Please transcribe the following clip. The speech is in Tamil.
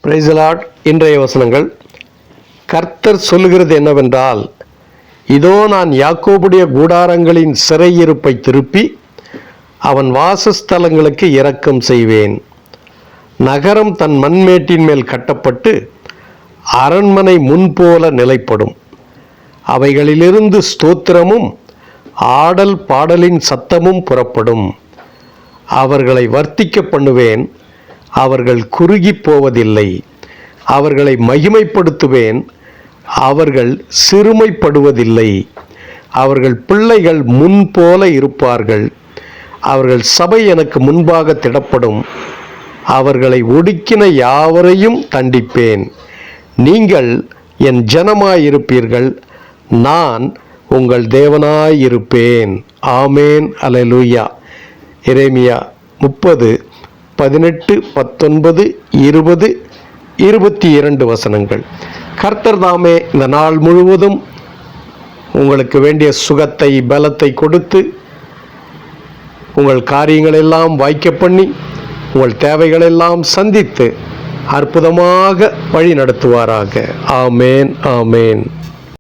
Praise the Lord. இன்றைய வசனங்கள். கர்த்தர் சொல்லுகிறது என்னவென்றால், இதோ நான் யாக்கோபுடைய கூடாரங்களின் சிறையிருப்பை திருப்பி அவன் வாசஸ்தலங்களுக்கு இரக்கம் செய்வேன். நகரம் தன் மண்மேட்டின் மேல் கட்டப்பட்டு அரண்மனை முன்போல நிலைப்படும். அவைகளிலிருந்து ஸ்தோத்திரமும் ஆடல் பாடலின் சத்தமும் புறப்படும். அவர்களை வர்த்திக்க பண்ணுவேன், அவர்கள் குறுகி போவதில்லை. அவர்களை மகிமைப்படுத்துவேன், அவர்கள் சிறுமைப்படுவதில்லை. அவர்கள் பிள்ளைகள் முன்போல இருப்பார்கள். அவர்கள் சபை எனக்கு முன்பாக திடப்படும். அவர்களை ஒடுக்கின யாவரையும் தண்டிப்பேன். நீங்கள் என் ஜனமாயிருப்பீர்கள், நான் உங்கள் தேவனாயிருப்பேன். ஆமேன். அல்லேலூயா. எரேமியா 30:18, 19, 20, 22 வசனங்கள். கர்த்தர் தாமே இந்த நாள் முழுவதும் உங்களுக்கு வேண்டிய சுகத்தை பலத்தை கொடுத்து உங்கள் காரியங்களெல்லாம் வாய்க்க பண்ணி உங்கள் தேவைகளெல்லாம் சந்தித்து அற்புதமாக வழி நடத்துவாராக. ஆமேன், ஆமேன்.